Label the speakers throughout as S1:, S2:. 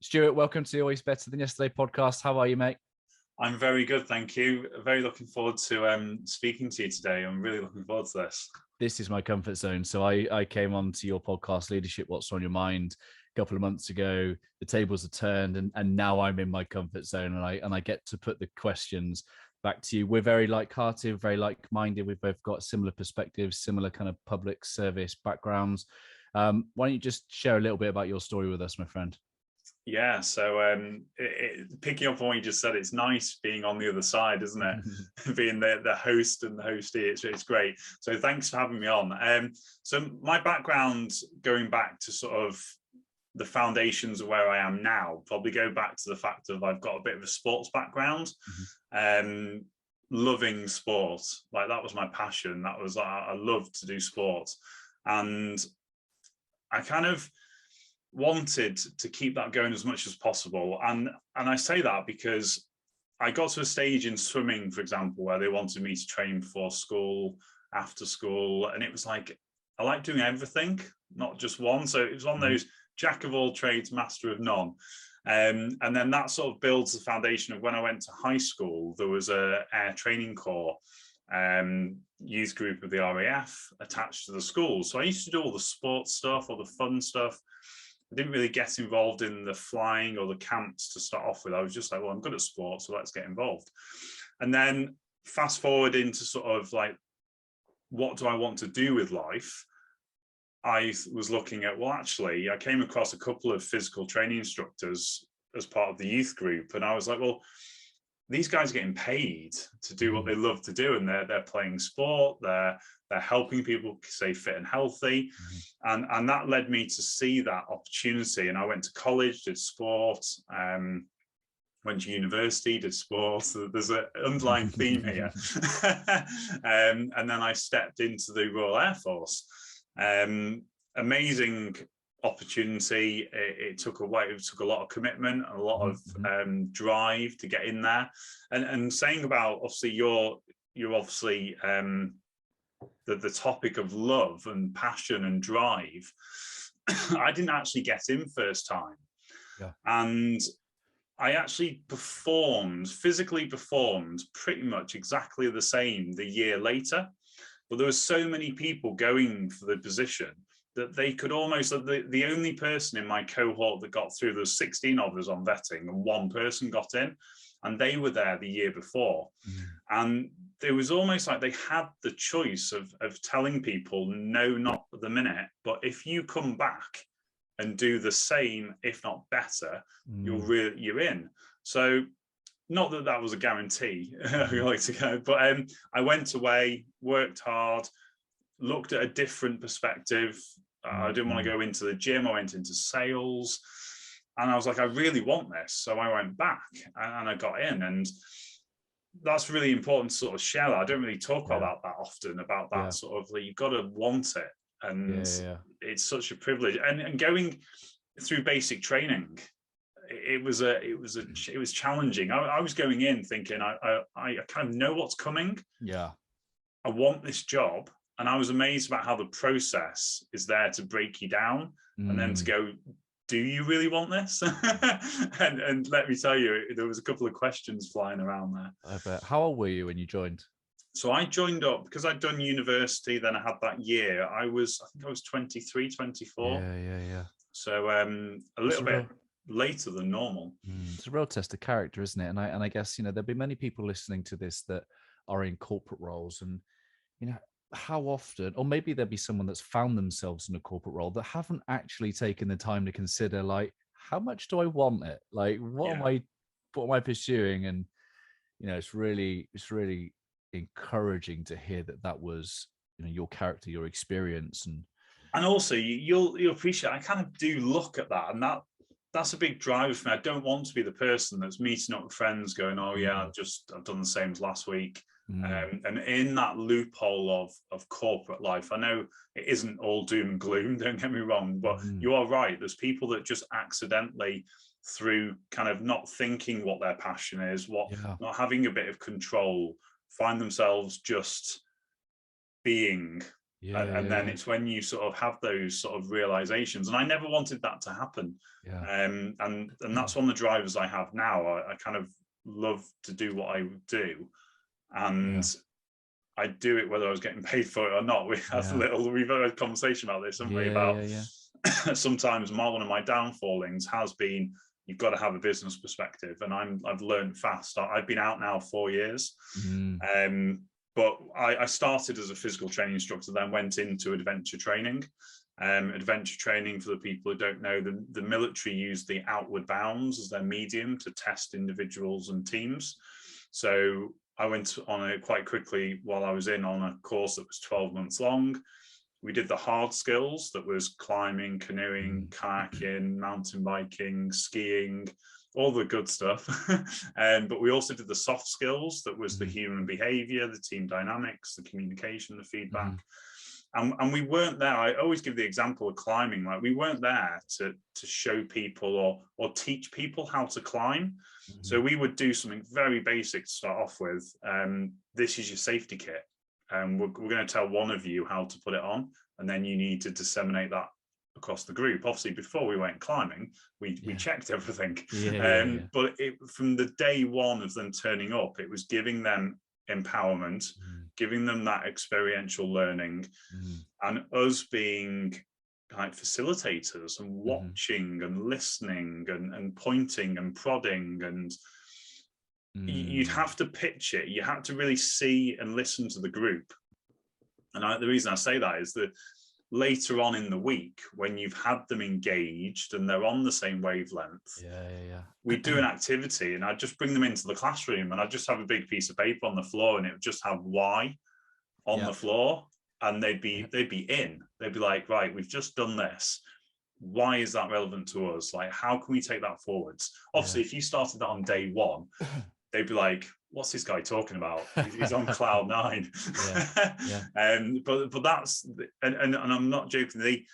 S1: Stuart, welcome to the Always Better Than Yesterday podcast. How are you, mate?
S2: I'm very good, thank you. Very looking forward to speaking to you today. I'm really looking forward to this.
S1: This is my comfort zone. So I came on to your podcast, Leadership, What's on Your Mind, a couple of months ago. The tables are turned and now I'm in my comfort zone and I get to put the questions back to you. We're very like-hearted, very like-minded. We've both got similar perspectives, similar kind of public service backgrounds. Why don't you just share a little bit about your story with us, my friend?
S2: Yeah, so picking up on what you just said, it's nice being on the other side, isn't it? Being the host and the hostee, it's great. So thanks for having me on. So my background, going back to sort of the foundations of where I am now, probably go back to the fact of I've got a bit of a sports background. Loving sport, like that was my passion. That was, I loved to do sport, and I kind of wanted to keep that going as much as possible. And I say that because I got to a stage in swimming, for example, where they wanted me to train before school, after school, and it was like I like doing everything, not just one. So it was one of those jack of all trades, master of none. And then that sort of builds the foundation of when I went to high school. There was a air training corps youth group of the RAF attached to the school. So I used to do all the sports stuff, all the fun stuff. I didn't really get involved in the flying or the camps to start off with. I was just like, well, I'm good at sports, so let's get involved. And then fast forward into sort of like, what do I want to do with life? I was looking at, well, actually, I came across a couple of physical training instructors as part of the youth group. And I was like, well, these guys are getting paid to do what they love to do, and they're playing sport, they're helping people stay fit and healthy, and that led me to see that opportunity. And I went to college, did sport, went to university, did sport. So there's an underlying theme here. And then I stepped into the Royal Air Force. Amazing opportunity. It took a lot of commitment and a lot of drive to get in there. And saying about, obviously, you're obviously the topic of love and passion and drive. I didn't actually get in first time. And I actually physically performed pretty much exactly the same the year later. But there were so many people going for the position that they could almost, the only person in my cohort that got through, there was 16 of us on vetting and one person got in, and they were there the year before. And it was almost like they had the choice of telling people, no, not at the minute, but if you come back and do the same, if not better, you're in. So not that that was a guarantee, like to go, but I went away, worked hard, looked at a different perspective. I didn't want to go into the gym. I went into sales, and I was like, I really want this. So I went back and I got in, and that's really important to sort of share that. I don't really talk about that often, about that sort of, like, you've got to want it, and it's such a privilege. And going through basic training, it was challenging. I was going in thinking I kind of know what's coming. I want this job. And I was amazed about how the process is there to break you down and then to go, do you really want this? and let me tell you, there was a couple of questions flying around there.
S1: I bet. How old were you when you joined?
S2: So I joined up because I'd done university, then I had that year. I think I was 23, 24.
S1: Yeah.
S2: So a little bit later than normal.
S1: It's a real test of character, isn't it? And I guess, there'll be many people listening to this that are in corporate roles, and, how often, or maybe there'll be someone that's found themselves in a corporate role that haven't actually taken the time to consider, like, how much do I want it? Like, what am I pursuing? And, it's really encouraging to hear that was, your character, your experience.
S2: And also you'll appreciate, I kind of do look at that, and that's a big driver for me. I don't want to be the person that's meeting up with friends going, oh yeah, I've done the same as last week. And in that loophole of corporate life, I know it isn't all doom and gloom, don't get me wrong, but you are right. There's people that just accidentally, through kind of not thinking what their passion is, not having a bit of control, find themselves just being And then it's when you sort of have those sort of realizations, and I never wanted that to happen. And that's one of the drivers I have now. I kind of love to do what I do, and I do it whether I was getting paid for it or not. We've had a conversation about this, haven't we? About sometimes one of my downfallings has been, you've got to have a business perspective, and I've learned fast. I've been out now 4 years. But I started as a physical training instructor, then went into adventure training. Adventure training, for the people who don't know, the military use the outward bounds as their medium to test individuals and teams. So I went on it quite quickly while I was on a course that was 12 months long. We did the hard skills, that was climbing, canoeing, kayaking, mountain biking, skiing, all the good stuff. But we also did the soft skills, that was the human behavior, the team dynamics, the communication, the feedback. And we weren't there. I always give the example of climbing. Like, we weren't there to show people or teach people how to climb. So we would do something very basic to start off with. This is your safety kit. And we're going to tell one of you how to put it on, and then you need to disseminate that across the group. Obviously, before we went climbing, we checked everything. But from the day one of them turning up, it was giving them empowerment, giving them that experiential learning, and us being like facilitators and watching and listening and pointing and prodding. And you'd have to pitch it. You had to really see and listen to the group. And the reason I say that is that later on in the week, when you've had them engaged and they're on the same wavelength, we'd do an activity, and I'd just bring them into the classroom, and I'd just have a big piece of paper on the floor, and it would just have why on the floor, and they'd be in. They'd be like, right, we've just done this. Why is that relevant to us? Like, how can we take that forwards? Obviously, if you started that on day one, they'd be like, what's this guy talking about? He's on cloud nine. But that's, and I'm not joking,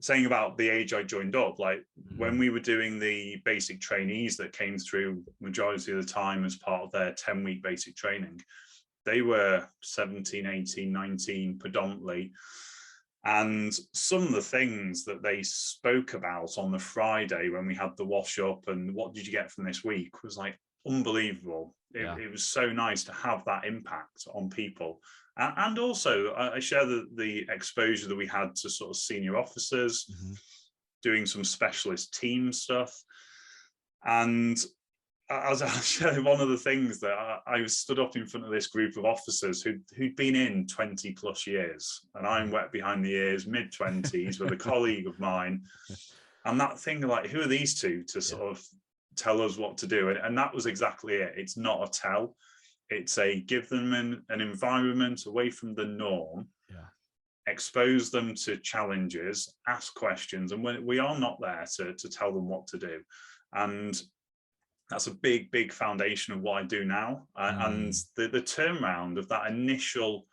S2: saying about the age I joined up, like when we were doing the basic trainees that came through majority of the time as part of their 10-week basic training, they were 17, 18, 19 predominantly. And some of the things that they spoke about on the Friday when we had the wash up and what did you get from this week was like unbelievable. It was so nice to have that impact on people. And also I share the exposure that we had to sort of senior officers, doing some specialist team stuff. And as I share, one of the things that I was stood up in front of this group of officers who'd been in 20 plus years, and I'm wet behind the ears, mid-20s, with a colleague of mine. And that thing, like, who are these two to sort of tell us what to do? And that was exactly it. It's not a tell. It's a give them an environment away from the norm, expose them to challenges, ask questions. And when we are not there to tell them what to do. And that's a big, big foundation of what I do now. And the turnaround of that initial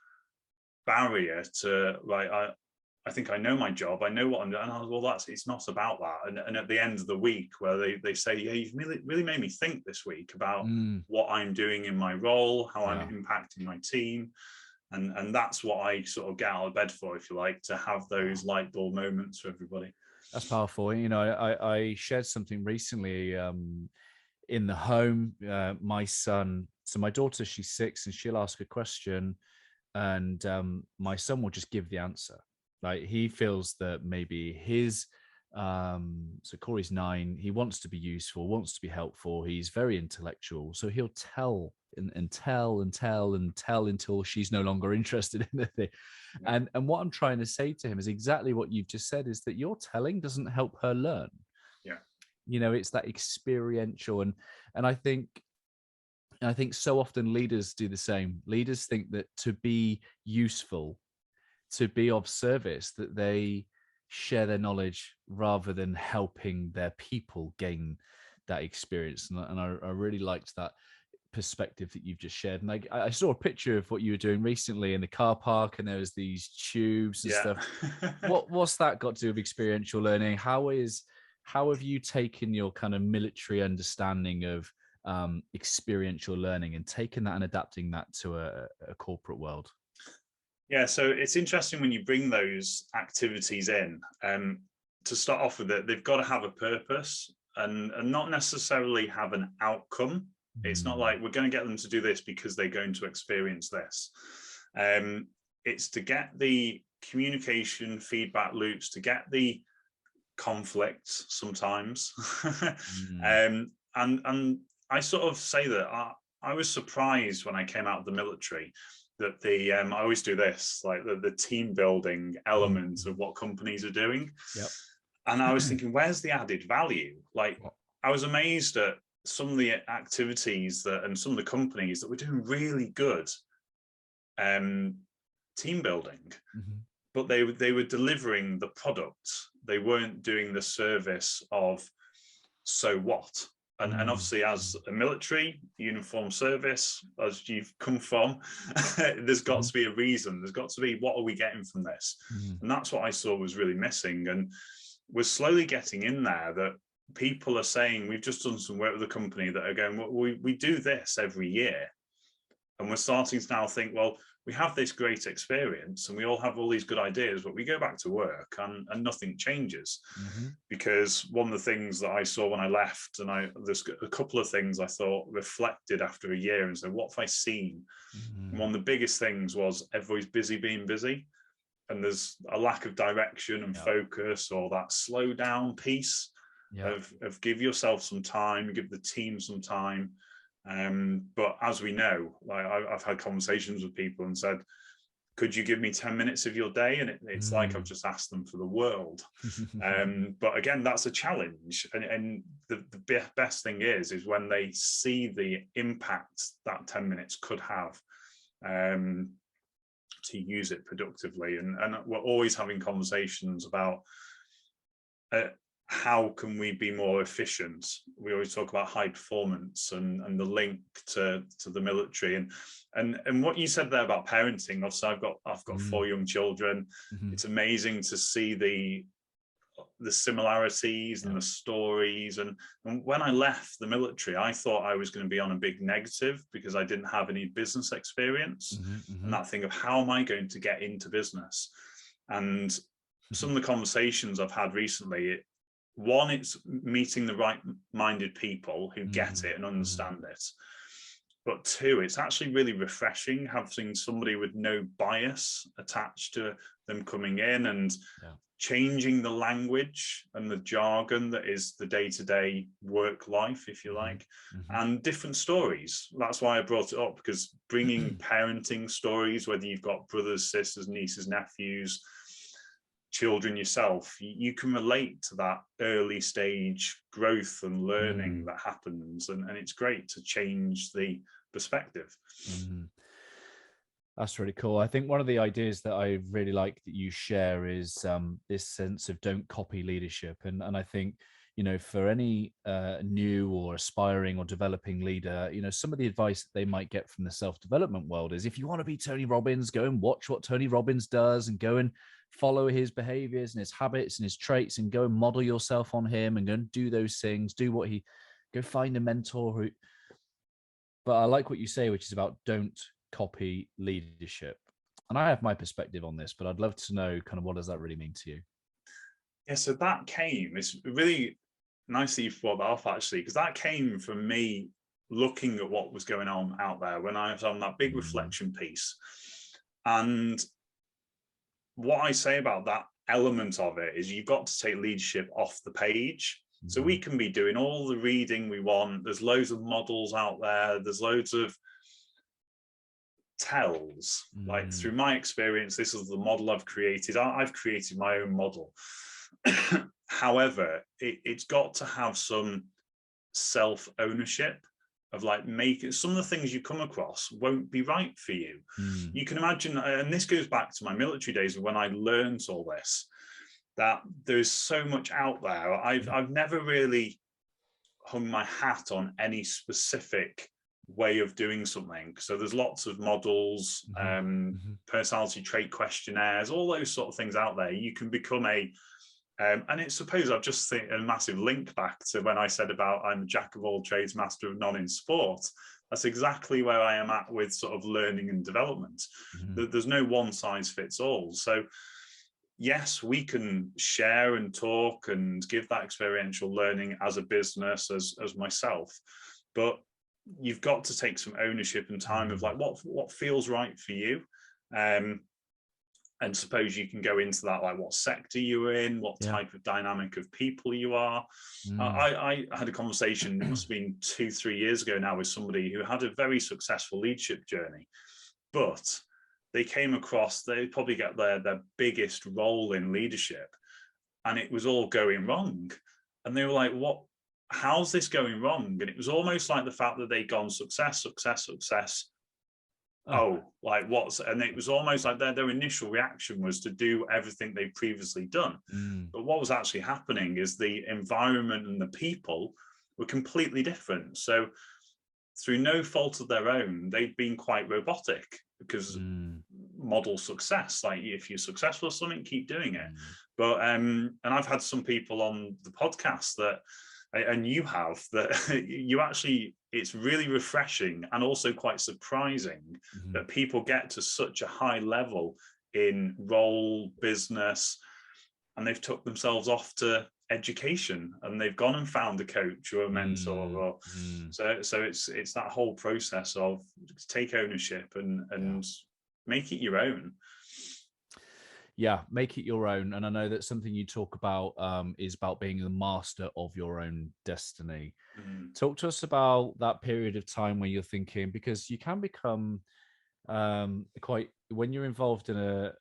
S2: barrier to, like, I think I know my job, I know what I'm doing. And well, it's not about that. And at the end of the week, where they say, yeah, you've really made me think this week about what I'm doing in my role, how I'm impacting my team. And that's what I sort of get out of bed for, if you like, to have those light bulb moments for everybody.
S1: That's powerful. You know, I shared something recently in the home. My son, so my daughter, she's 6, and she'll ask a question, and my son will just give the answer. Like, he feels that maybe his so Corey's 9, he wants to be useful, wants to be helpful, he's very intellectual, so he'll tell and tell until she's no longer interested in the thing. And what I'm trying to say to him is exactly what you've just said, is that your telling doesn't help her learn. You know, it's that experiential. And I think so often leaders do the same. Leaders think that to be useful, to be of service, that they share their knowledge rather than helping their people gain that experience. And I really liked that perspective that you've just shared. And I saw a picture of what you were doing recently in the car park, and there was these tubes and stuff. What's that got to do with experiential learning? How have you taken your kind of military understanding of experiential learning and taken that and adapting that to a corporate world?
S2: Yeah, so it's interesting when you bring those activities in. To start off with, it, they've got to have a purpose and not necessarily have an outcome. It's not like we're going to get them to do this because they're going to experience this. It's to get the communication feedback loops, to get the conflicts sometimes. And I sort of say that I was surprised when I came out of the military that the I always do this, like the team building elements of what companies are doing.
S1: Yep.
S2: And I was thinking, where's the added value? Like, I was amazed at some of the activities that and some of the companies that were doing really good team building, but they were delivering the product. They weren't doing the service of so what. And obviously, as a military uniform service, as you've come from, there's got to be a reason. There's got to be, what are we getting from this? And that's what I saw was really missing. And we're slowly getting in there that people are saying, we've just done some work with a company that are going, well, we do this every year. And we're starting to now think, well, we have this great experience and we all have all these good ideas, but we go back to work and nothing changes. Because one of the things that I saw when I left, and there's a couple of things I thought reflected after a year and said, what have I seen? One of the biggest things was everybody's busy being busy. And there's a lack of direction and focus, or that slow down piece of give yourself some time, give the team some time. But as we know, like I've had conversations with people and said, could you give me 10 minutes of your day? And it's like I've just asked them for the world. But again, that's a challenge. And the best thing is when they see the impact that 10 minutes could have, to use it productively. And we're always having conversations about how can we be more efficient. We always talk about high performance and the link to the military, and what you said there about parenting. Obviously, I've got 4 young children. It's amazing to see the similarities and the stories. And when I left the military, I thought I was going to be on a big negative because I didn't have any business experience. And that thing of, how am I going to get into business? And some of the conversations I've had recently, one, it's meeting the right-minded people who get it and understand it. But 2, it's actually really refreshing having somebody with no bias attached to them coming in and changing the language and the jargon that is the day-to-day work life, if you like, and different stories. That's why I brought it up, because bringing parenting stories, whether you've got brothers, sisters, nieces, nephews, children yourself, you can relate to that early stage growth and learning that happens, and it's great to change the perspective.
S1: That's really cool. I think one of the ideas that I really like that you share is this sense of don't copy leadership. And I think, you know, for any new or aspiring or developing leader, you know, some of the advice that they might get from the self-development world is, if you want to be Tony Robbins, go and watch what Tony Robbins does and go and follow his behaviors and his habits and his traits and go and model yourself on him and go and do those things, go find a mentor. But I like what you say, which is about don't copy leadership. And I have my perspective on this, but I'd love to know kind of, what does that really mean to you?
S2: Yeah, so that came, it's really nice that you brought that up, actually, because that came from me looking at what was going on out there when I was on that big reflection piece. And what I say about that element of it is, you've got to take leadership off the page. So we can be doing all the reading we want. There's loads of models out there. There's loads of tells. Like, through my experience, this is the model I've created. I've created my own model. However, it's got to have some self-ownership of, like, making some of the things you come across won't be right for you. You can imagine, and this goes back to my military days when I learned all this, that there's so much out there. I've never really hung my hat on any specific way of doing something. So there's lots of models, personality trait questionnaires, all those sort of things out there. You can become and it's, suppose I've just think a massive link back to when I said about I'm a jack of all trades, master of none in sport. That's exactly where I am at with sort of learning and development. There's no one size fits all. So yes, we can share and talk and give that experiential learning as a business, as myself, but you've got to take some ownership and time of like what feels right for you. And suppose you can go into that, like what sector you're in, what type of dynamic of people you are. I had a conversation, it must have been 2-3 years ago now, with somebody who had a very successful leadership journey, but they came across, they probably get their biggest role in leadership, and it was all going wrong. And they were like, how's this going wrong? And it was almost like the fact that they'd gone success. Like what's, and it was almost like their initial reaction was to do everything they'd previously done. But what was actually happening is the environment and the people were completely different. So through no fault of their own, they'd been quite robotic, because model success, like if you're successful at something, keep doing it. But and I've had some people on the podcast that, and you have, that you actually, it's really refreshing and also quite surprising that people get to such a high level in role, business, and they've took themselves off to education, and they've gone and found a coach or a mentor, or so it's that whole process of take ownership and make it your own.
S1: Make it your own. And I know that something you talk about is about being the master of your own destiny. Talk to us about that period of time where you're thinking, because you can become quite, when you're involved in a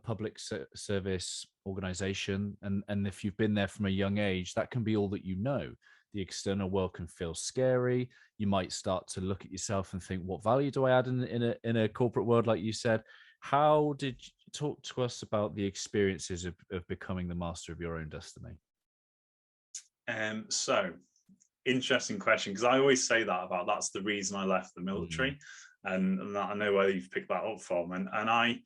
S1: public service organization, and if you've been there from a young age, that can be all that you know. The external world can feel scary. You might start to look at yourself and think, what value do I add in a corporate world, like you said? How did you talk to us about the experiences of becoming the master of your own destiny?
S2: So interesting question, because I always say that about, that's the reason I left the military. And I know where you've picked that up from. And I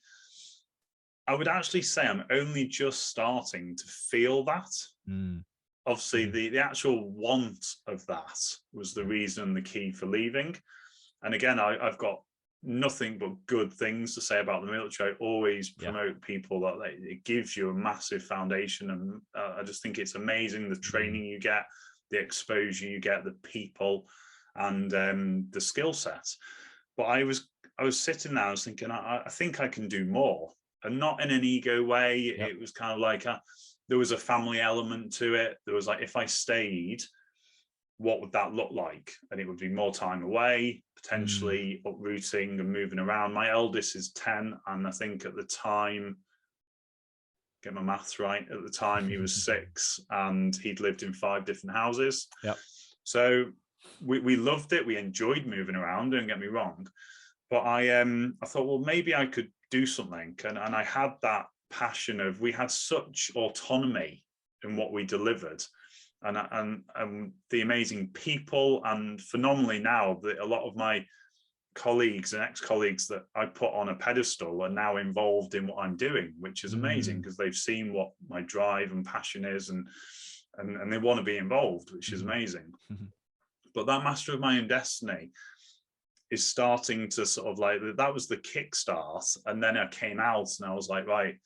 S2: would actually say I'm only just starting to feel that. Obviously, the actual want of that was the reason, the key for leaving. And again, I've got nothing but good things to say about the military. I always promote people that it gives you a massive foundation. And I just think it's amazing, the training you get, the exposure you get, the people, and the skill sets. But I was sitting there, I was thinking, I think I can do more, and not in an ego way. It was kind of like there was a family element to it. There was like, if I stayed, what would that look like? And it would be more time away, potentially uprooting and moving around. My eldest is 10, and I think at the time, get my maths right, at the time he was 6, and he'd lived in 5 different houses. So we loved it. We enjoyed moving around, don't get me wrong. But I thought, well, maybe I could do something. And I had that passion of, we had such autonomy in what we delivered, and the amazing people, and phenomenally now that a lot of my colleagues and ex-colleagues that I put on a pedestal are now involved in what I'm doing, which is amazing, because they've seen what my drive and passion is, and they want to be involved, which is amazing. But that master of my own destiny is starting to sort of like, that was the kickstart. And then I came out and I was like, right,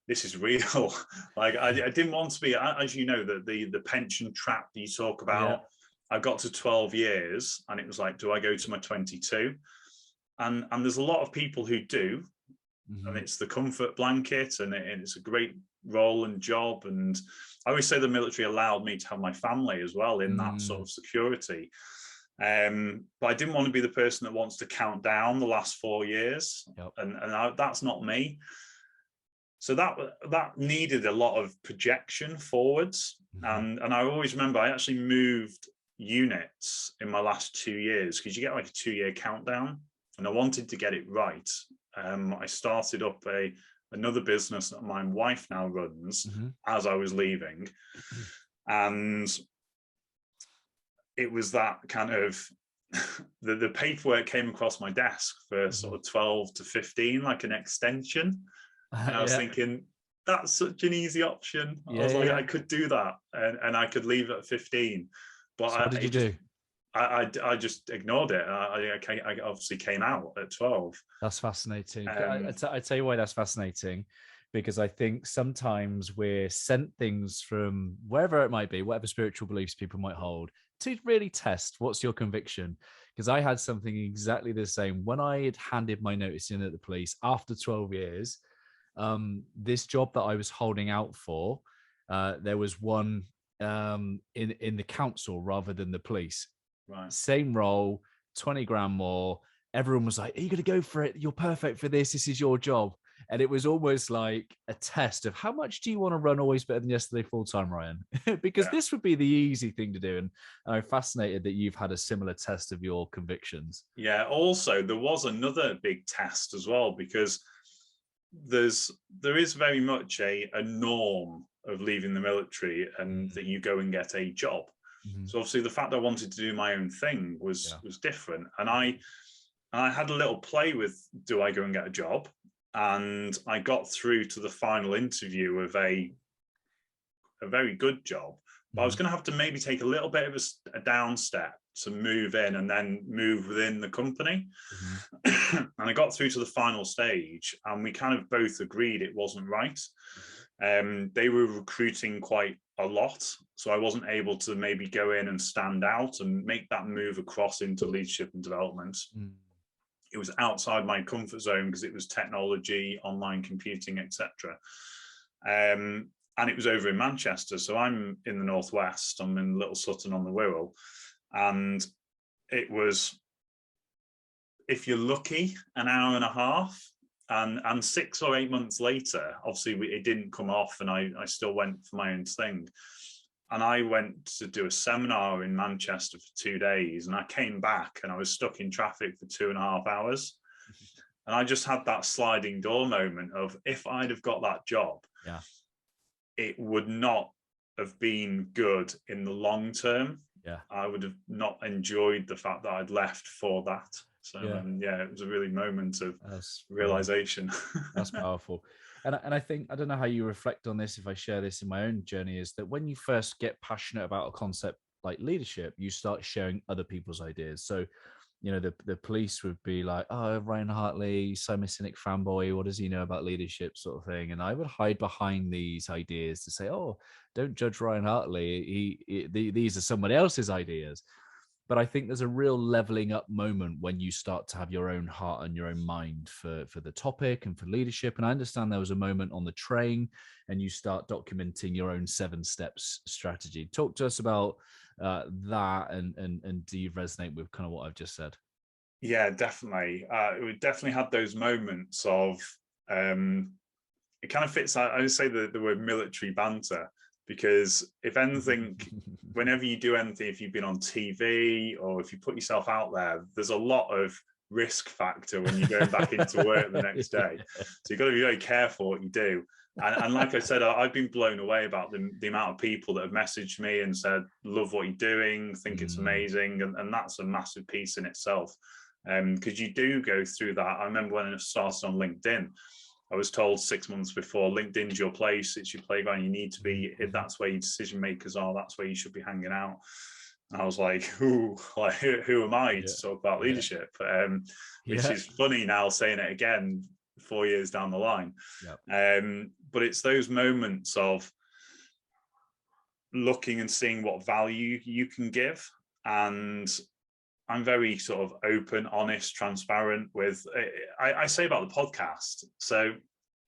S2: this is real. Like I didn't want to be, as you know, the pension trap that you talk about. I got to 12 years and it was like, do I go to my 22? And there's a lot of people who do, and it's the comfort blanket, and it's a great role and job. And I always say the military allowed me to have my family as well in that sort of security. But I didn't want to be the person that wants to count down the last 4 years. And that's not me. So that needed a lot of projection forwards. And I always remember I actually moved units in my last 2 years, because you get like a 2-year countdown, and I wanted to get it right. I started up another business that my wife now runs as I was leaving. And it was that kind of, the paperwork came across my desk for sort of 12 to 15, like an extension. And I was thinking, that's such an easy option. I was like, I could do that, and I could leave at 15. But
S1: so what did you do?
S2: I just ignored it. I obviously came out at 12.
S1: That's fascinating.
S2: Um,
S1: I tell you why that's fascinating, because I think sometimes we're sent things from wherever it might be, whatever spiritual beliefs people might hold, to really test what's your conviction. Because I had something exactly the same when I had handed my notice in at the police after 12 years. This job that I was holding out for, there was one in the council rather than the police.
S2: right.
S1: Same role, 20 grand more. Everyone was like, are you going to go for it? You're perfect for this. This is your job. And it was almost like a test of how much do you want to run Always Better Than Yesterday full time, Ryan? Because
S2: Yeah.
S1: this would be the easy thing to do. And I'm fascinated that you've had a similar test of your convictions.
S2: Yeah. Also, there was another big test as well, because there is very much a norm of leaving the military and that you go and get a job.
S1: Mm-hmm.
S2: So obviously the fact that I wanted to do my own thing was different. And I had a little play with, do I go and get a job? And I got through to the final interview of a very good job. But I was going to have to maybe take a little bit of a down step to move in and then move within the company. And I got through to the final stage, and we kind of both agreed it wasn't right. They were recruiting quite a lot, so I wasn't able to maybe go in and stand out and make that move across into leadership and development. It was outside my comfort zone because it was technology, online computing, etc. And it was over in Manchester. So I'm in the northwest. I'm in Little Sutton on the Wirral, and it was, if you're lucky, an hour and a half. And 6 or 8 months later, obviously it didn't come off, and I still went for my own thing. And I went to do a seminar in Manchester for 2 days, and I came back and I was stuck in traffic for 2.5 hours. And I just had that sliding door moment of, if I'd have got that job, it would not have been good in the long term. I would have not enjoyed the fact that I'd left for that. So it was a really moment of realization.
S1: That's powerful. And I think, I don't know how you reflect on this, if I share this in my own journey, is that when you first get passionate about a concept like leadership, you start sharing other people's ideas. So, you know, the police would be like, oh, Ryan Hartley, Simon Sinek fanboy, what does he know about leadership, sort of thing. And I would hide behind these ideas to say, oh, don't judge Ryan Hartley. These are someone else's ideas. But I think there's a real leveling up moment when you start to have your own heart and your own mind for the topic and for leadership. And I understand there was a moment on the train and you start documenting your own 7 steps strategy. Talk to us about that, and do you resonate with kind of what I've just said?
S2: Yeah, definitely. We definitely had those moments of, it kind of fits, I would say the word military banter, because if anything, whenever you do anything, if you've been on TV or if you put yourself out there, there's a lot of risk factor when you're going back into work the next day. So you've got to be very careful what you do. And like I said, I've been blown away about the amount of people that have messaged me and said, love what you're doing, think it's amazing. And that's a massive piece in itself. Because you do go through that. I remember when I started on LinkedIn, I was told 6 months before, LinkedIn's your place, it's your playground, you need to be, that's where your decision makers are, that's where you should be hanging out. And I was like, who am I to talk about leadership? Which is funny now saying it again 4 years down the line. But it's those moments of looking and seeing what value you can give. And I'm very sort of open, honest, transparent with, I say about the podcast. So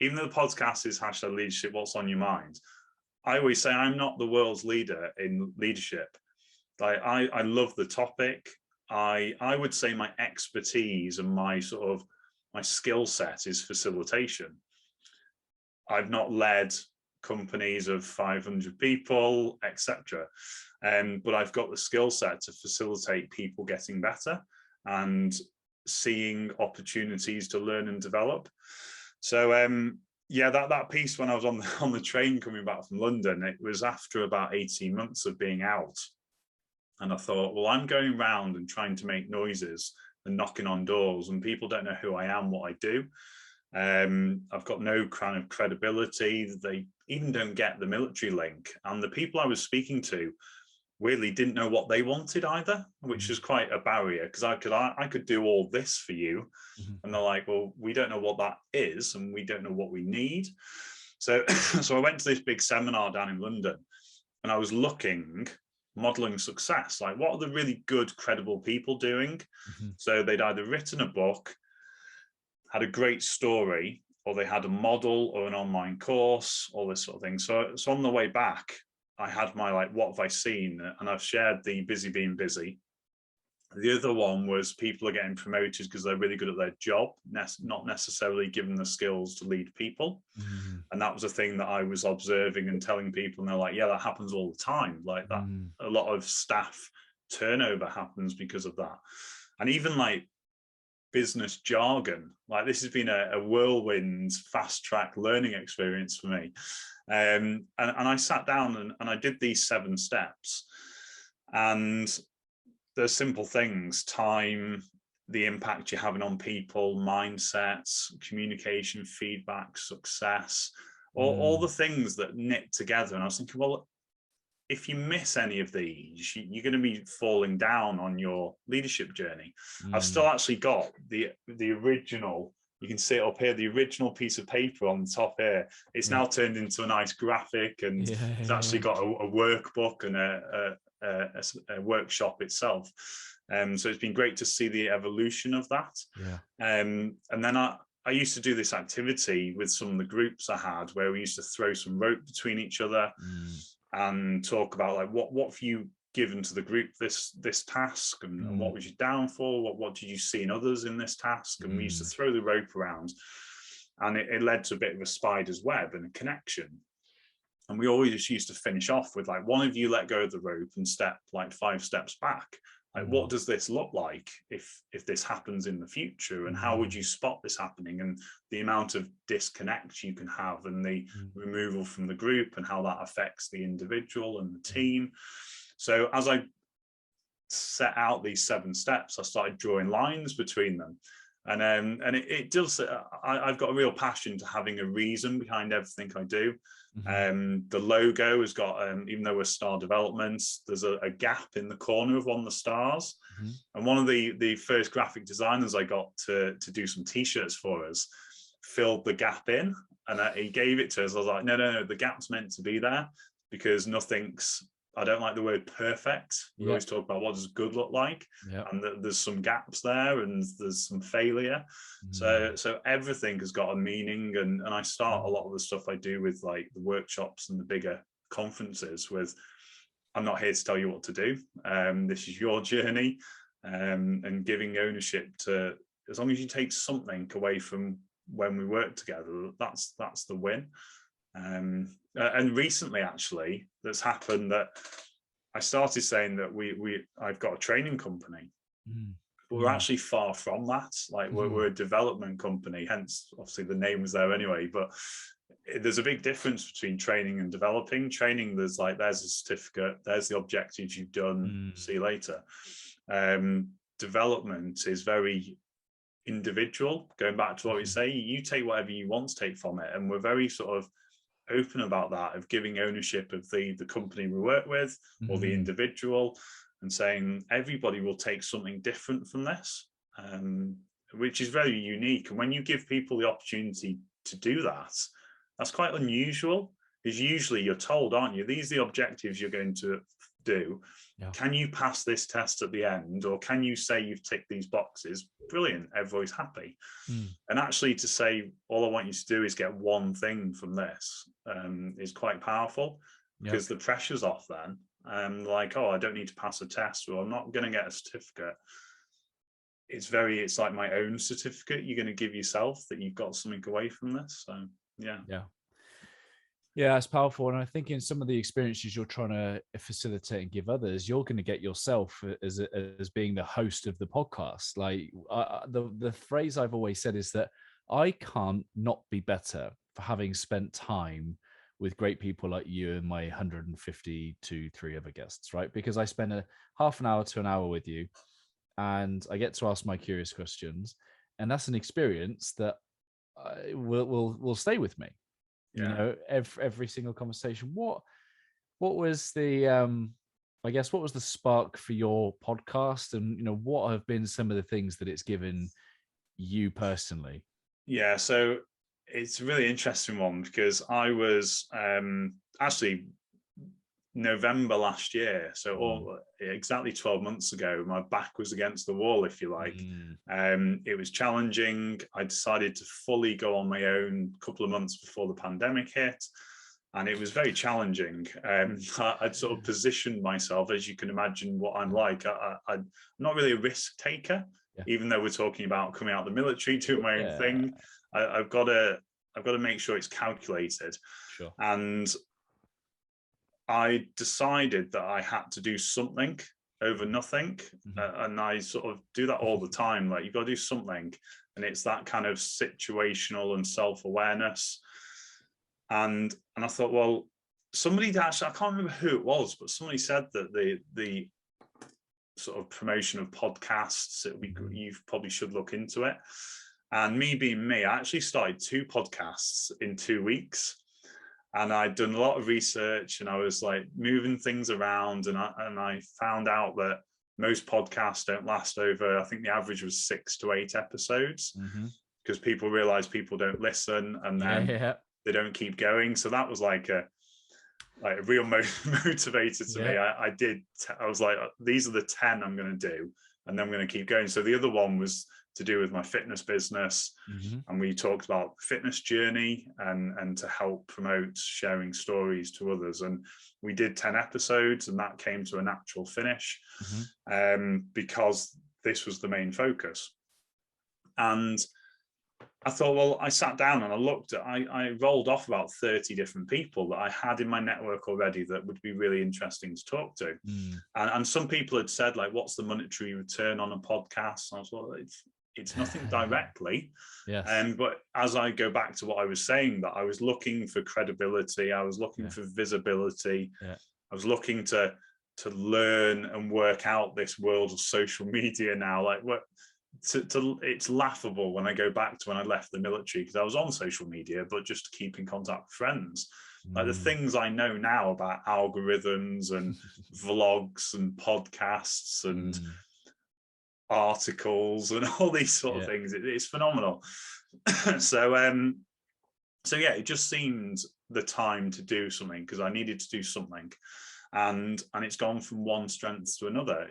S2: even though the podcast is #leadership, what's on your mind? I always say I'm not the world's leader in leadership. I love the topic. I would say my expertise and my skill set is facilitation. I've not led companies of 500 people, etc. But I've got the skill set to facilitate people getting better and seeing opportunities to learn and develop. So that piece when I was on the train coming back from London, it was after about 18 months of being out. And I thought, well, I'm going around and trying to make noises and knocking on doors, and people don't know who I am, what I do. I've got no kind of credibility. They even don't get the military link. And the people I was speaking to weirdly didn't know what they wanted either, which was quite a barrier, because I could do all this for you, and they're like, well, we don't know what that is, and we don't know what we need. So so I went to this big seminar down in London, and I was looking, modeling success, like what are the really good, credible people doing? So they'd either written a book, had a great story, or they had a model or an online course, all this sort of thing. So on the way back, I had my like, what have I seen? And I've shared the busy being busy. The other one was people are getting promoted because they're really good at their job, not necessarily given the skills to lead people. And that was a thing that I was observing and telling people, and they're like, yeah, that happens all the time. Like that, a lot of staff turnover happens because of that. And even like business jargon, like this has been a whirlwind, fast track learning experience for me. And I sat down and I did these 7 steps, and the simple things: time, the impact you're having on people, mindsets, communication, feedback, success, all the things that knit together. And I was thinking, well, if you miss any of these, you're going to be falling down on your leadership journey. I've still actually got the original. You can see it up here, the original piece of paper on the top here. It's now turned into a nice graphic, and it's actually got a workbook and a workshop itself. So it's been great to see the evolution of that. And then I used to do this activity with some of the groups I had, where we used to throw some rope between each other and talk about like what have you given to the group this task, and what was your downfall, what did you see in others in this task. And we used to throw the rope around, and it led to a bit of a spider's web and a connection. And we always used to finish off with like, one of you let go of the rope and step like 5 steps back. Like, what does this look like if this happens in the future, and how would you spot this happening, and the amount of disconnect you can have, and the removal from the group, and how that affects the individual and the team. So as I set out these 7 steps, I started drawing lines between them. And it does, I've got a real passion to having a reason behind everything I do. The logo has got, even though we're star developments, there's a gap in the corner of one of the stars. And one of the first graphic designers I got to do some t-shirts for us filled the gap in, and he gave it to us. I was like, no, the gap's meant to be there, because nothing's, I don't like the word perfect. We always talk about what does good look like, and there's some gaps there, and there's some failure. So everything has got a meaning, and I start a lot of the stuff I do with like the workshops and the bigger conferences with, I'm not here to tell you what to do. This is your journey, and giving ownership to, as long as you take something away from when we work together, that's the win. And recently, actually, that's happened that I started saying that I've got a training company, but we're actually far from that. Like we're a development company, hence obviously the name was there anyway. But there's a big difference between training and developing. Training, there's a certificate, there's the objectives you've done, see you later. Development is very individual. Going back to what we say, you take whatever you want to take from it, and we're very sort of open about that, of giving ownership of the company we work with, or the individual, and saying everybody will take something different from this, which is very unique. And when you give people the opportunity to do that, that's quite unusual, because usually you're told, aren't you, these are the objectives you're going to do. Can you pass this test at the end, or can you say you've ticked these boxes? Brilliant, everybody's happy. And actually to say, all I want you to do is get one thing from this, is quite powerful, because the pressure's off then. Like, oh, I don't need to pass a test, or I'm not going to get a certificate. It's like my own certificate you're going to give yourself, that you've got something away from this. So
S1: yeah, it's powerful. And I think in some of the experiences you're trying to facilitate and give others, you're going to get yourself as being the host of the podcast. Like the phrase I've always said is that I can't not be better for having spent time with great people like you and my 153 other guests, right? Because I spend a half an hour to an hour with you, and I get to ask my curious questions, and that's an experience that will stay with me. You know, every single conversation. What was the I guess, what was the spark for your podcast, and what have been some of the things that it's given you personally?
S2: Yeah, so it's a really interesting one because I was actually November last year, so exactly 12 months ago, my back was against the wall, if you like. It was challenging. I decided to fully go on my own a couple of months before the pandemic hit, and it was very challenging. I'd sort of positioned myself, as you can imagine what I'm like. I'm not really a risk taker, even though we're talking about coming out of the military, doing my own thing. I've got to make sure it's calculated.
S1: Sure.
S2: And I decided that I had to do something over nothing. And I sort of do that all the time. Like, you've got to do something. And it's that kind of situational and self-awareness. And I thought, well, somebody actually, I can't remember who it was, but somebody said that the sort of promotion of podcasts, you probably should look into it. And me being me, I actually started 2 podcasts in 2 weeks. And I'd done a lot of research, and I was like moving things around, and I found out that most podcasts don't last over, I think the average was 6 to 8 episodes, because people realize people don't listen, and then they don't keep going. So that was like a real motivator to me. I was like, these are the 10 I'm going to do, and then I'm going to keep going. So the other one was to do with my fitness business, and we talked about fitness journey and to help promote sharing stories to others. And we did 10 episodes, and that came to a natural finish because this was the main focus. And I thought, well, I sat down and I looked at, I rolled off about 30 different people that I had in my network already that would be really interesting to talk to. And some people had said, like, what's the monetary return on a podcast? And I was like, it's nothing directly. But as I go back to what I was saying, that I was looking for credibility, I was looking for visibility, I was looking to learn and work out this world of social media now. Like, what? It's laughable when I go back to when I left the military, because I was on social media, but just to keep in contact with friends. Like, the things I know now about algorithms and vlogs and podcasts and articles and all these sort of things, it's phenomenal. So yeah, it just seemed the time to do something, because I needed to do something, and it's gone from one strength to another.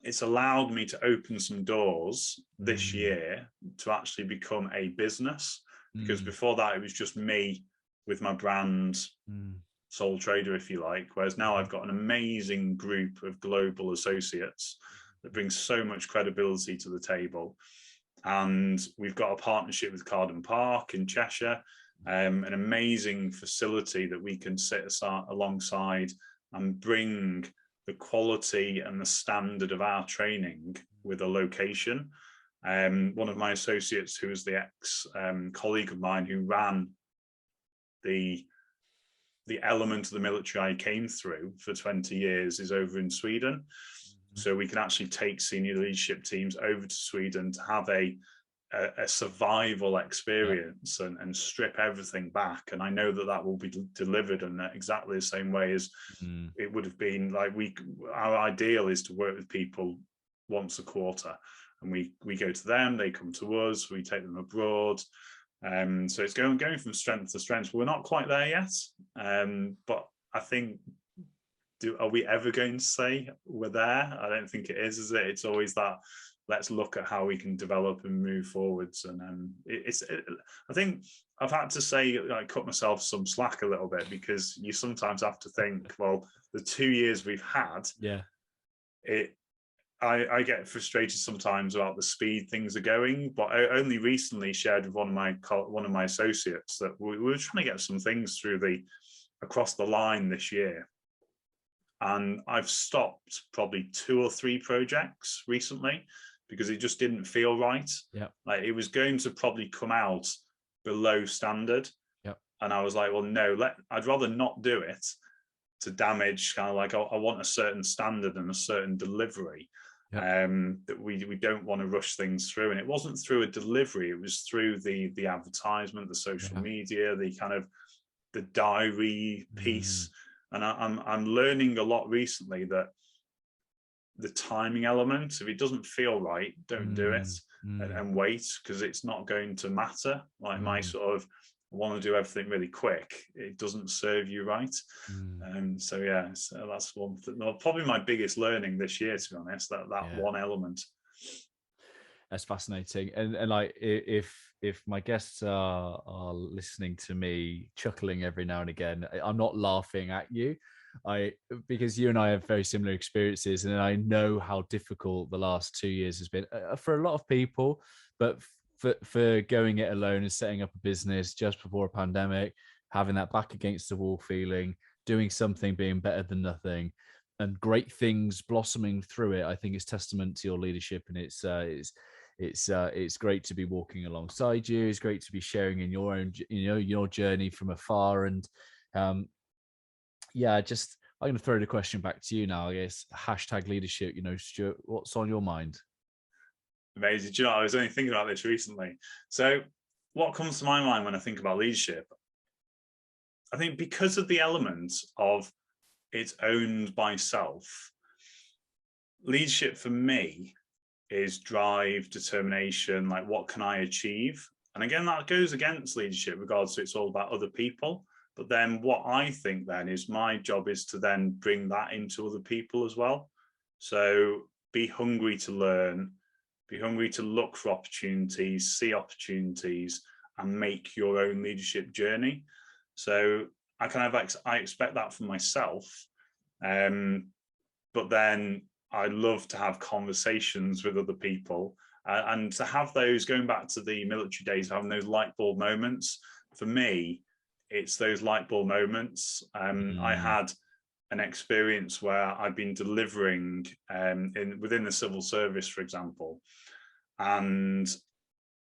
S2: It's allowed me to open some doors this year to actually become a business, because before that it was just me with my brand, sole trader, if you like. Whereas now I've got an amazing group of global associates that brings so much credibility to the table. And we've got a partnership with Carden Park in Cheshire, an amazing facility that we can sit alongside and bring the quality and the standard of our training with a location. One of my associates, who was the ex-colleague of mine who ran the element of the military I came through for 20 years, is over in Sweden. So we can actually take senior leadership teams over to Sweden to have a survival experience and strip everything back. And I know that will be delivered in exactly the same way as it would have been. Like, our ideal is to work with people once a quarter, and we go to them, they come to us, we take them abroad. So it's going from strength to strength. We're not quite there yet, but I think, are we ever going to say we're there? I don't think it is it? It's always that, let's look at how we can develop and move forwards. And I think I've had to say, like, cut myself some slack a little bit, because you sometimes have to think, well, the 2 years we've had, I get frustrated sometimes about the speed things are going. But I only recently shared with one of my associates that we were trying to get some things across the line this year. And I've stopped probably 2 or 3 projects recently, because it just didn't feel right. Like, it was going to probably come out below standard. And I was like, well, no, I'd rather not do it to damage, kind of like, I want a certain standard and a certain delivery. That we don't want to rush things through. And it wasn't through a delivery, it was through the advertisement, the social media, the kind of the diary piece. And I'm learning a lot recently that the timing element, if it doesn't feel right, don't do it, and wait, because it's not going to matter. Like my sort of want to do everything really quick, it doesn't serve you right. So yeah, so that's one thing. Well, probably my biggest learning this year, to be honest, that one element.
S1: That's fascinating. And like, if my guests are listening to me chuckling every now and again, I'm not laughing at you. Because you and I have very similar experiences, and I know how difficult the last 2 years has been for a lot of people. But for going it alone and setting up a business just before a pandemic, having that back against the wall feeling, doing something being better than nothing, and great things blossoming through it, I think is testament to your leadership. And it's great to be walking alongside you. It's great to be sharing in your own, your journey from afar. And yeah, I'm going to throw the question back to you now. I guess #leadership. Stuart, what's on your mind?
S2: Amazing. Do you know, I was only thinking about this recently. So what comes to my mind when I think about leadership, I think because of the element of it's owned by self, leadership for me is drive, determination, like what can I achieve? And again, that goes against leadership regards to it's all about other people. But then what I think then is my job is to then bring that into other people as well. So be hungry to learn, be hungry to look for opportunities, see opportunities, and make your own leadership journey. So I expect that from myself. But then I love to have conversations with other people and to have those, going back to the military days, having those light bulb moments. For me, it's those light bulb moments. I had an experience where I've been delivering within the civil service, for example, and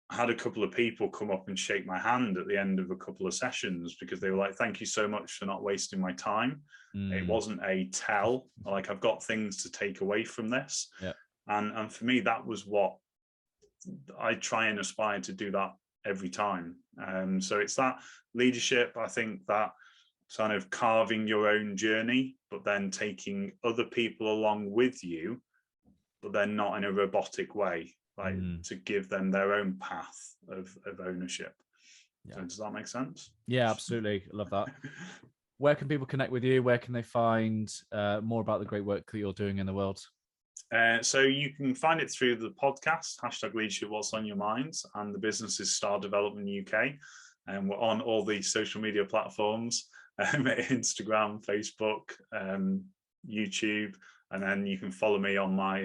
S2: I had a couple of people come up and shake my hand at the end of a couple of sessions because they were like, thank you so much for not wasting my time. It wasn't a tell, like I've got things to take away from this.
S1: Yeah.
S2: And for me, that was what I try and aspire to do, that every time. So it's that leadership, I think, that kind of carving your own journey, but then taking other people along with you, but then not in a robotic way, like to give them their own path of ownership. Yeah. So does that make sense?
S1: Yeah, absolutely. I love that. Where can people connect with you? Where can they find more about the great work that you're doing in the world?
S2: So you can find it through the podcast, #leadership, what's on your minds, and the business is Star Development UK. And we're on all the social media platforms, Instagram, Facebook, YouTube, and then you can follow me on my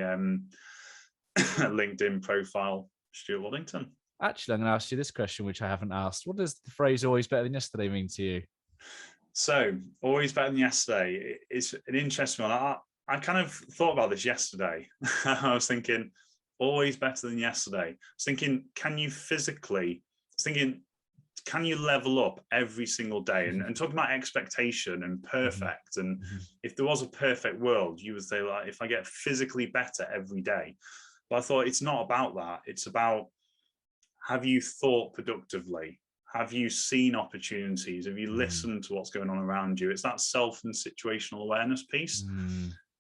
S2: LinkedIn profile, Stuart Waddington.
S1: Actually, I'm going to ask you this question, which I haven't asked. What does the phrase "always better than yesterday" mean to you?
S2: So, always better than yesterday. It's an interesting one. I kind of thought about this yesterday. I was thinking, always better than yesterday. I was thinking, can you level up every single day? And talking about expectation and perfect. And if there was a perfect world, you would say, like, if I get physically better every day. But I thought it's not about that. It's about, have you thought productively? Have you seen opportunities? Have you listened to what's going on around you? It's that self and situational awareness piece.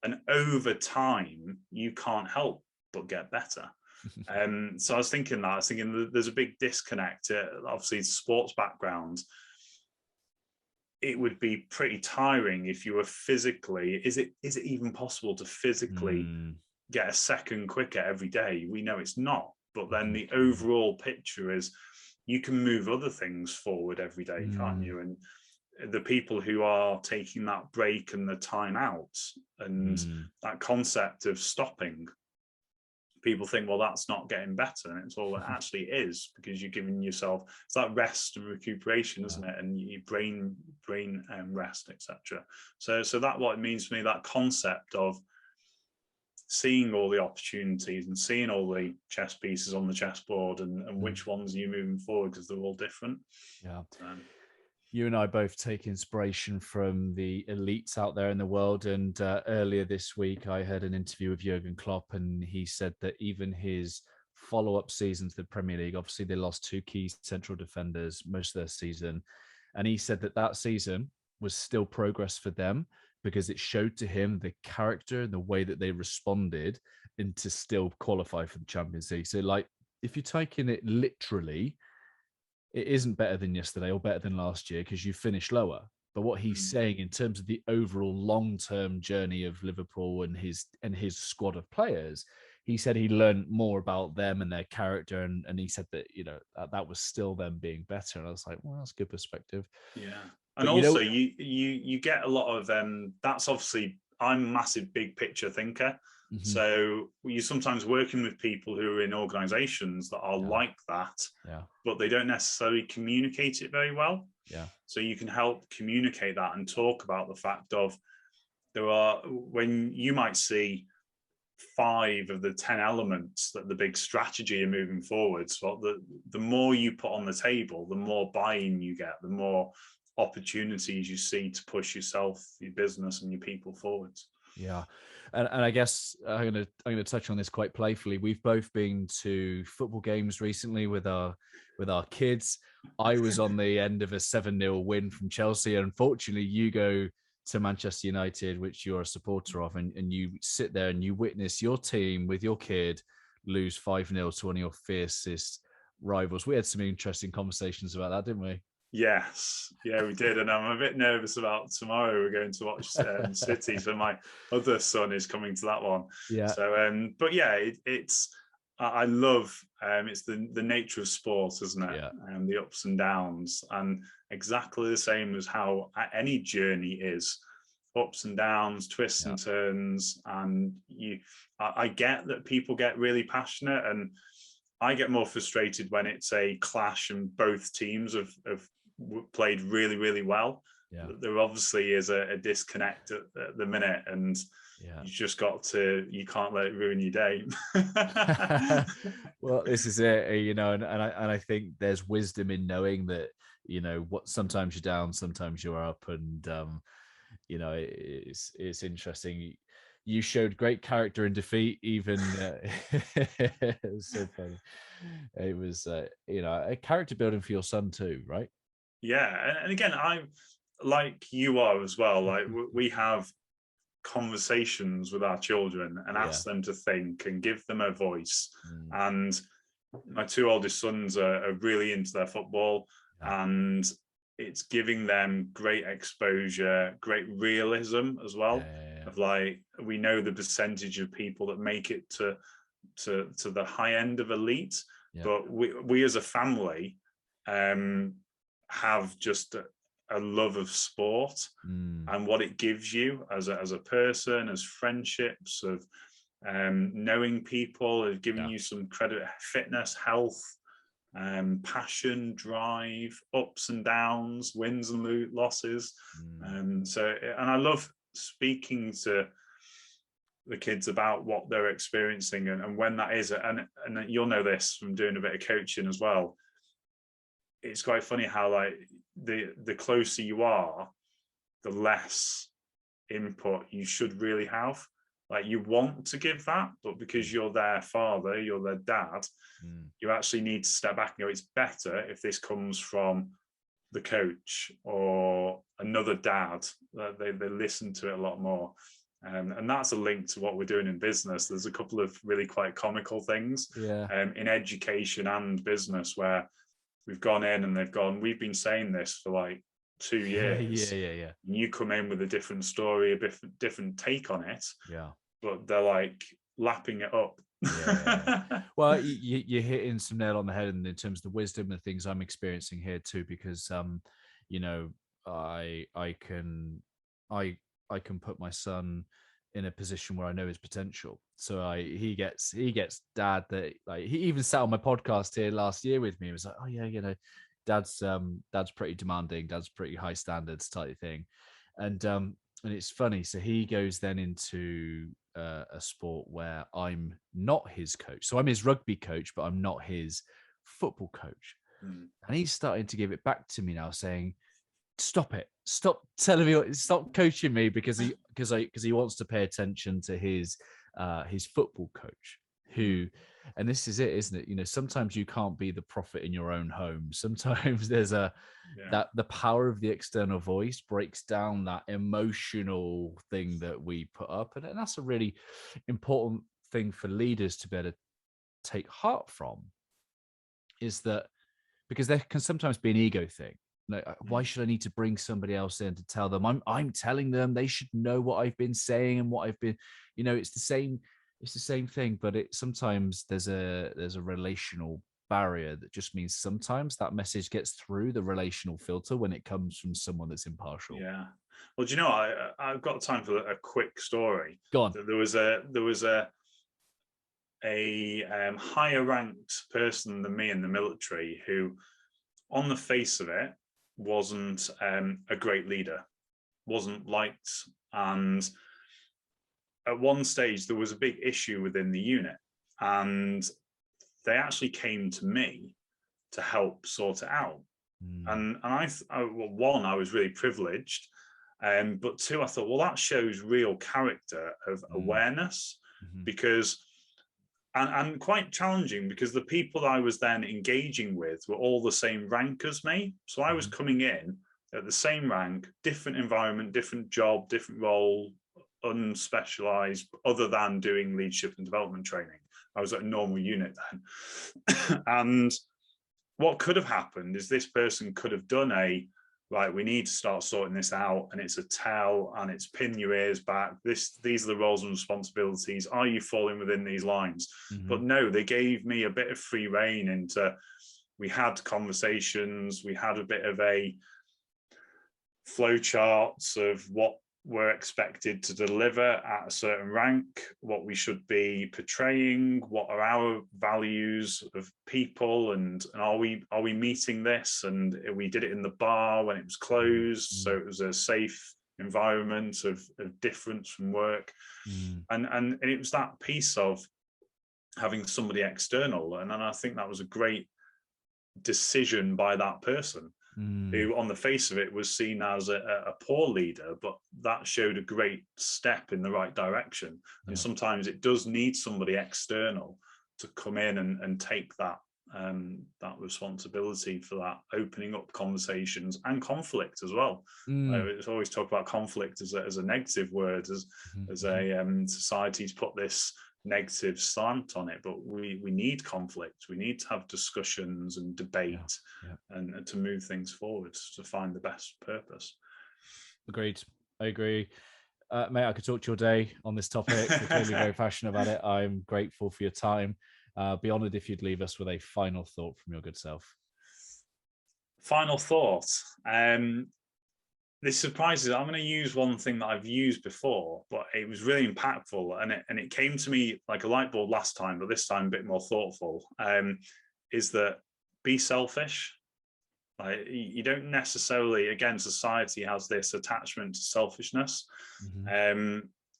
S2: And over time, you can't help but get better. So I was thinking there's a big disconnect. Obviously, sports background, it would be pretty tiring if you were physically. Is it even possible to physically get a second quicker every day? We know it's not. But then the overall picture is you can move other things forward every day, can't you? And the people who are taking that break and the time out and that concept of stopping, people think, well, that's not getting better. And it's all it actually is, because you're giving yourself, it's that rest and recuperation, isn't it? And your brain rest, etc. So that what it means to me, that concept of seeing all the opportunities and seeing all the chess pieces on the chessboard and which ones are you moving forward, because they're all different.
S1: Yeah. You and I both take inspiration from the elites out there in the world. And earlier this week, I heard an interview with Jurgen Klopp, and he said that even his follow-up season to the Premier League, obviously they lost two key central defenders most of their season. And he said that season, was still progress for them, because it showed to him the character and the way that they responded, and to still qualify for the Champions League. So, like, if you take in it literally, it isn't better than yesterday or better than last year because you finished lower. But what he's saying in terms of the overall long-term journey of Liverpool and his squad of players, he said he learned more about them and their character, and he said that, you know, that was still them being better. And I was like, well, that's good perspective.
S2: Yeah, and
S1: But
S2: also you get a lot of that's obviously, I'm a massive big picture thinker. So you're sometimes working with people who are in organizations that are like that, but they don't necessarily communicate it very well. So you can help communicate that and talk about the fact of, when you might see 5 of the 10 elements that the big strategy are moving forwards, well, the more you put on the table, the more buy-in you get, the more opportunities you see to push yourself, your business, and your people forwards.
S1: Yeah. And I guess I'm gonna touch on this quite playfully. We've both been to football games recently with our kids. I was on the end of a 7-0 win from Chelsea. Unfortunately, you go to Manchester United, which you're a supporter of, and you sit there and you witness your team with your kid lose 5-0 to one of your fiercest rivals. We had some interesting conversations about that, didn't we?
S2: Yes, yeah, we did, and I'm a bit nervous about tomorrow. We're going to watch City, so my other son is coming to that one.
S1: Yeah.
S2: So, but yeah, it's I love it's the nature of sport, isn't it?
S1: Yeah.
S2: And the ups and downs, and exactly the same as how any journey is, ups and downs, twists and turns. And I get that people get really passionate, and I get more frustrated when it's a clash and both teams have played really, really well. There obviously is a disconnect at the minute, and you just you can't let it ruin your day.
S1: Well, this is it, you know, and I think there's wisdom in knowing that, you know, what, sometimes you're down, sometimes you're up, and you know, it's interesting. You showed great character in defeat, even it was so funny. It was you know, a character building for your son too, right?
S2: Yeah, and again, I'm like you are as well. Like, we have conversations with our children and ask them to think and give them a voice. And my 2 oldest sons are really into their football, and it's giving them great exposure, great realism as well. Of, like, we know the percentage of people that make it to the high end of elite, but we as a family have just a love of sport and what it gives you as a person, as friendships, of knowing people, of giving you some credit, fitness, health, passion, drive, ups and downs, wins and losses. And I love speaking to the kids about what they're experiencing and when that is. And you'll know this from doing a bit of coaching as well. It's quite funny how, like, the closer you are, the less input you should really have. Like, you want to give that, but because you're their father, you're their dad, you actually need to step back and go, it's better if this comes from the coach or another dad. They listen to it a lot more. And that's a link to what we're doing in business. There's a couple of really quite comical things in education and business where we've gone in and they've gone, we've been saying this for like 2 years.
S1: Yeah.
S2: And you come in with a different story, a different take on it. But they're like lapping it up.
S1: Well, you're hitting some nail on the head in terms of the wisdom and things I'm experiencing here too, because you know, I can put my son in a position where I know his potential. So he gets dad that, like, he even sat on my podcast here last year with me. He was like, oh yeah, you know, dad's pretty demanding, dad's pretty high standards type thing. And it's funny. So he goes then into a sport where I'm not his coach. So I'm his rugby coach, but I'm not his football coach. And he's starting to give it back to me now, saying, stop it, stop telling me, stop coaching me, because he wants to pay attention to his football coach. who, and this is it, isn't it? You know, sometimes you can't be the prophet in your own home. Sometimes there's that the power of the external voice breaks down that emotional thing that we put up. And that's a really important thing for leaders to be able to take heart from, is that because there can sometimes be an ego thing. Like, why should I need to bring somebody else in to tell them? I'm telling them they should know what I've been saying and what I've been, you know, it's the same thing, but it sometimes there's a relational barrier that just means sometimes that message gets through the relational filter when it comes from someone that's impartial.
S2: Yeah. Well, do you know, I've got time for a quick story.
S1: Go on.
S2: There was a higher ranked person than me in the military who, on the face of it, wasn't a great leader, wasn't liked, and at one stage there was a big issue within the unit, and they actually came to me to help sort it out. And one, I was really privileged, but two, I thought, well, that shows real character of awareness, because and quite challenging, because the people I was then engaging with were all the same rank as me. So I was coming in at the same rank, different environment, different job, different role, unspecialized, other than doing leadership and development training. I was at a normal unit then. And what could have happened is this person could have done right, we need to start sorting this out, and it's a tell, and it's pin your ears back. These are the roles and responsibilities. Are you falling within these lines? But no, they gave me a bit of free rein into, we had conversations, we had a bit of a flow charts of what we're expected to deliver at a certain rank, what we should be portraying, what are our values of people, and are we meeting this? And we did it in the bar when it was closed, so it was a safe environment of difference from work. And it was that piece of having somebody external, and I think that was a great decision by that person, who on the face of it was seen as a poor leader, but that showed a great step in the right direction. And sometimes it does need somebody external to come in and take that responsibility for that, opening up conversations and conflict as well. It's always talk about conflict as a negative word, as a society's put this negative slant on it, but we need conflict. We need to have discussions and debate and to move things forward to find the best purpose.
S1: Agreed. I agree. Mate, I could talk to you all day on this topic. You're clearly very passionate about it. I'm grateful for your time. Be honoured if you'd leave us with a final thought from your good self.
S2: Final thought. This surprises. I'm going to use one thing that I've used before, but it was really impactful, and it came to me like a light bulb last time, but this time a bit more thoughtful. Is that be selfish? Like, you don't necessarily, again, society has this attachment to selfishness.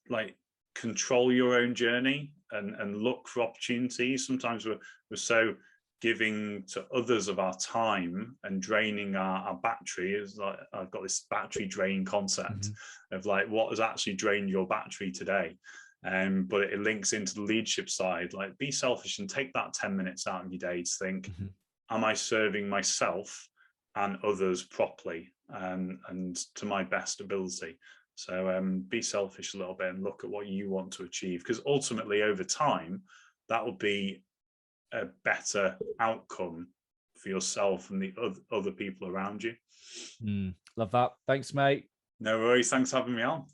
S2: Like, control your own journey and look for opportunities. Sometimes we're so giving to others of our time and draining our battery. Is like, I've got this battery drain concept of like, what has actually drained your battery today? But it links into the leadership side. Like, be selfish and take that 10 minutes out of your day to think, am I serving myself and others properly and to my best ability? So be selfish a little bit and look at what you want to achieve, because ultimately over time that will be a better outcome for yourself and the other people around you.
S1: Love that. Thanks, mate.
S2: No worries. Thanks for having me on.